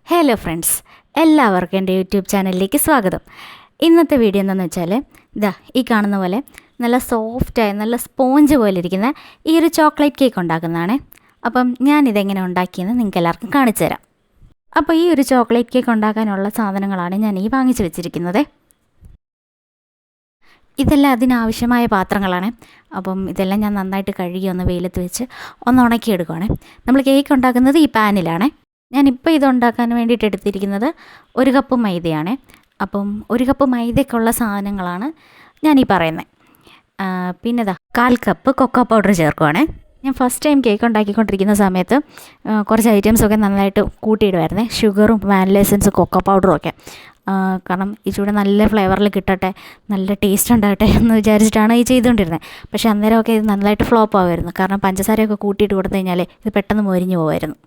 Hello friends, എല്ലാവർക്കും എൻ്റെ YouTube ചാനലിലേക്ക് സ്വാഗതം. ഇന്നത്തെ വീഡിയോ എന്താണെന്ന് വെച്ചാൽ ഈ കാണുന്ന പോലെ നല്ല സോഫ്റ്റായ നല്ല സ്പോഞ്ച് പോലെ ഇരിക്കുന്ന ഈ ഒരു ചോക്ലേറ്റ് കേക്ക് ഉണ്ടാക്കുന്നതാണ്. അപ്പം ഞാനിതെങ്ങനെ ഉണ്ടാക്കിയെന്ന് നിങ്ങൾക്ക് എല്ലാവർക്കും കാണിച്ചു തരാം. അപ്പോൾ ഈ ഒരു ചോക്ലേറ്റ് കേക്ക് ഉണ്ടാക്കാനുള്ള സാധനങ്ങളാണ് ഞാൻ ഈ വാങ്ങിച്ചു വെച്ചിരിക്കുന്നത്. ഇതെല്ലാം അതിനാവശ്യമായ പാത്രങ്ങളാണ്. അപ്പം ഇതെല്ലാം ഞാൻ നന്നായിട്ട് കഴുകി ഒന്ന് വെയിലത്ത് വെച്ച് ഒന്ന് ഉണക്കിയെടുക്കുകയാണ്. നമ്മൾ കേക്ക് ഉണ്ടാക്കുന്നത് ഈ പാനിലാണ്. ഞാനിപ്പോൾ ഇതുണ്ടാക്കാൻ വേണ്ടിയിട്ട് എടുത്തിരിക്കുന്നത് 1 കപ്പ് മൈദയാണ്. അപ്പം 1 കപ്പ് മൈദയ്ക്കുള്ള സാധനങ്ങളാണ് ഞാനീ പറയുന്നത്. പിന്നെ 1/4 കപ്പ് കൊക്കോ പൗഡർ ചേർക്കുവാണ്. ഞാൻ ഫസ്റ്റ് ടൈം കേക്ക് ഉണ്ടാക്കിക്കൊണ്ടിരിക്കുന്ന സമയത്ത് കുറച്ച് ഐറ്റംസൊക്കെ നന്നായിട്ട് കൂട്ടിയിടുമായിരുന്നേ, ഷുഗറും വാനില എസൻസ് കൊക്കോ പൗഡറും ഒക്കെ. കാരണം ഇച്ചിരി നല്ല ഫ്ലേവറിൽ കിട്ടട്ടെ, നല്ല ടേസ്റ്റ് ഉണ്ടാകട്ടെ എന്ന് വിചാരിച്ചിട്ടാണ് ഈ ചെയ്തുകൊണ്ടിരുന്നത്. പക്ഷേ അന്നേരമൊക്കെ ഇത് നന്നായിട്ട് ഫ്ലോപ്പ് ആവുമായിരുന്നു. കാരണം പഞ്ചസാരയൊക്കെ കൂട്ടിയിട്ട് കൊടുത്തു കഴിഞ്ഞാൽ ഇത് പെട്ടെന്ന് മൊരിഞ്ഞു പോകുമായിരുന്നു.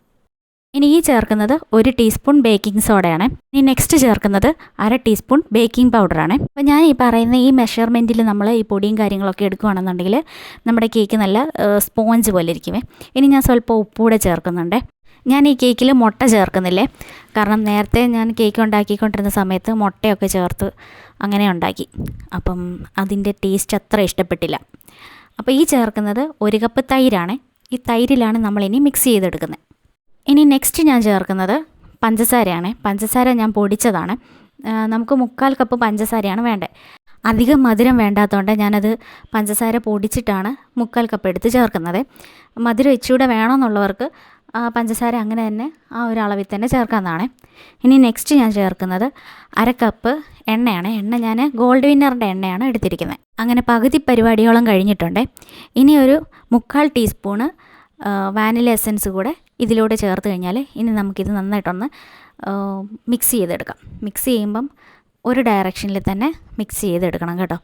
ഇനി ഈ ചേർക്കുന്നത് 1 ടീസ്പൂൺ ബേക്കിംഗ് സോഡയാണ്. ഇനി നെക്സ്റ്റ് ചേർക്കുന്നത് 1/2 ടീസ്പൂൺ ബേക്കിംഗ് പൗഡറാണ്. അപ്പോൾ ഞാൻ ഈ പറയുന്ന ഈ മെഷർമെൻറ്റിൽ നമ്മൾ ഈ പൊടിയും കാര്യങ്ങളൊക്കെ എടുക്കുകയാണെന്നുണ്ടെങ്കിൽ നമ്മുടെ കേക്ക് നല്ല സ്പോഞ്ച് പോലെ ഇരിക്കുമേ. ഇനി ഞാൻ സ്വല്പം ഉപ്പൂടെ ചേർക്കുന്നുണ്ട്. ഞാൻ ഈ കേക്കിൽ മുട്ട ചേർക്കുന്നില്ലേ, കാരണം നേരത്തെ ഞാൻ കേക്ക് ഉണ്ടാക്കിക്കൊണ്ടിരുന്ന സമയത്ത് മുട്ടയൊക്കെ ചേർത്ത് അങ്ങനെ ഉണ്ടാക്കി. അപ്പം അതിൻ്റെ ടേസ്റ്റ് അത്ര ഇഷ്ടപ്പെട്ടില്ല. അപ്പോൾ ഈ ചേർക്കുന്നത് 1 കപ്പ് തൈരാണ്. ഈ തൈരിലാണ് നമ്മളിനി മിക്സ് ചെയ്തെടുക്കുന്നത്. ഇനി നെക്സ്റ്റ് ഞാൻ ചേർക്കുന്നത് പഞ്ചസാരയാണ്. പഞ്ചസാര ഞാൻ പൊടിച്ചതാണ്. നമുക്ക് 1/4 കപ്പ് പഞ്ചസാരയാണ് വേണ്ടത്. അധികം മധുരം വേണ്ടാത്തതുകൊണ്ട് ഞാനത് പഞ്ചസാര പൊടിച്ചിട്ടാണ് 1/4 കപ്പ് എടുത്ത് ചേർക്കുന്നത്. മധുരം ഇച്ചിരി വേണമെന്നുള്ളവർക്ക് പഞ്ചസാര അങ്ങനെ തന്നെ ആ ഒരു അളവിൽ തന്നെ ചേർക്കാവുന്നതാണ്. ഇനി നെക്സ്റ്റ് ഞാൻ ചേർക്കുന്നത് 1/2 കപ്പ് എണ്ണയാണ്. എണ്ണ ഞാൻ ഗോൾഡ് വിന്നറിൻ്റെ എണ്ണയാണ് എടുത്തിരിക്കുന്നത്. അങ്ങനെ പകുതി പരിപാടിയോളം കഴിഞ്ഞിട്ടുണ്ട്. ഇനി ഒരു 1/4 ടീസ്പൂണ് വാനില എസൻസ് കൂടെ ഇതിലൂടെ ചേർത്ത് കഴിഞ്ഞാൽ ഇനി നമുക്കിത് നന്നായിട്ടൊന്ന് മിക്സ് ചെയ്തെടുക്കാം. മിക്സ് ചെയ്യുമ്പം ഒരു ഡയറക്ഷനിൽ തന്നെ മിക്സ് ചെയ്തെടുക്കണം കേട്ടോ.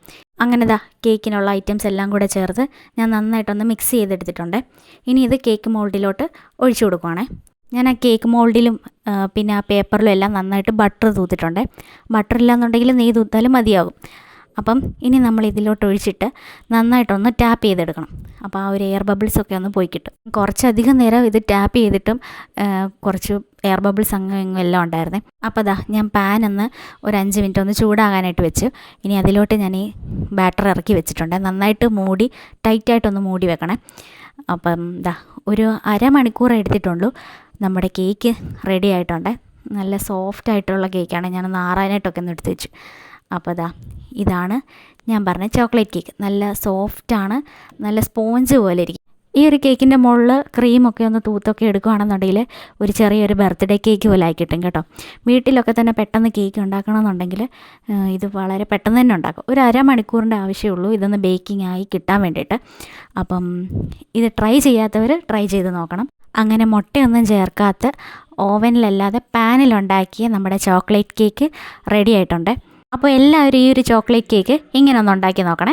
അങ്ങനെ കേക്കിനുള്ള ഐറ്റംസ് എല്ലാം കൂടെ ചേർത്ത് ഞാൻ നന്നായിട്ടൊന്ന് മിക്സ് ചെയ്തെടുത്തിട്ടുണ്ട്. ഇനി ഇത് കേക്ക് മോൾഡിലോട്ട് ഒഴിച്ചു കൊടുക്കുവാണേ. ഞാൻ ആ കേക്ക് മോൾഡിലും പിന്നെ ആ പേപ്പറിലും എല്ലാം നന്നായിട്ട് ബട്ടർ തൂത്തിട്ടുണ്ട്. ബട്ടർ ഇല്ലാന്നുണ്ടെങ്കിൽ നെയ്യ് തൂത്താലും മതിയാകും. അപ്പം ഇനി നമ്മൾ ഇതിലോട്ട് ഒഴിച്ചിട്ട് നന്നായിട്ടൊന്ന് ടാപ്പ് ചെയ്തെടുക്കണം. അപ്പോൾ ആ ഒരു എയർ ബബിൾസൊക്കെ ഒന്ന് പോയി കിട്ടും. കുറച്ചധികം നേരം ഇത് ടാപ്പ് ചെയ്തിട്ടും കുറച്ച് എയർ ബബിൾസ് അങ്ങ് എല്ലാം ഉണ്ടായിരുന്നേ. അപ്പോൾ ഞാൻ പാൻ ഒരു 5 മിനിറ്റ് ഒന്ന് ചൂടാകാനായിട്ട് വെച്ച് ഇനി അതിലോട്ട് ഞാൻ ഈ ബാറ്റർ ഇറക്കി വെച്ചിട്ടുണ്ട്. നന്നായിട്ട് മൂടി ടൈറ്റായിട്ടൊന്ന് മൂടി വെക്കണേ. അപ്പം ഒരു അരമണിക്കൂർ എടുത്തിട്ടുള്ളൂ. നമ്മുടെ കേക്ക് റെഡി ആയിട്ടുണ്ട്. നല്ല സോഫ്റ്റ് ആയിട്ടുള്ള കേക്കാണ്. ഞാനൊന്ന് ആറാനായിട്ടൊക്കെ ഒന്ന് എടുത്ത് വെച്ചു. അപ്പോൾ ഇതാണ് ഞാൻ പറഞ്ഞ ചോക്ലേറ്റ് കേക്ക്. നല്ല സോഫ്റ്റാണ്, നല്ല സ്പോഞ്ച് പോലെ ഇരിക്കും. ഈ ഒരു കേക്കിൻ്റെ മുകളിൽ ക്രീമൊക്കെ ഒന്ന് തൂത്തൊക്കെ എടുക്കുകയാണെന്നുണ്ടെങ്കിൽ ഒരു ചെറിയൊരു ബർത്ത്ഡേ കേക്ക് പോലെ ആയി കിട്ടും കേട്ടോ. വീട്ടിലൊക്കെ തന്നെ പെട്ടെന്ന് കേക്ക് ഉണ്ടാക്കണമെന്നുണ്ടെങ്കിൽ ഇത് വളരെ പെട്ടെന്ന് തന്നെ ഉണ്ടാക്കും. ഒരു അരമണിക്കൂറിൻ്റെ ആവശ്യമുള്ളൂ ഇതൊന്ന് ബേക്കിംഗ് ആയി കിട്ടാൻ വേണ്ടിയിട്ട്. അപ്പം ഇത് ട്രൈ ചെയ്യാത്തവർ ട്രൈ ചെയ്ത് നോക്കണം. അങ്ങനെ മുട്ടയൊന്നും ചേർക്കാത്ത ഓവനിലല്ലാതെ പാനിലുണ്ടാക്കിയ നമ്മുടെ ചോക്ലേറ്റ് കേക്ക് റെഡി ആയിട്ടുണ്ട്. അപ്പോൾ എല്ലാവരും ഈ ഒരു ചോക്ലേറ്റ് കേക്ക് ഇങ്ങനെ ഒന്ന് ഉണ്ടാക്കി നോക്കണേ.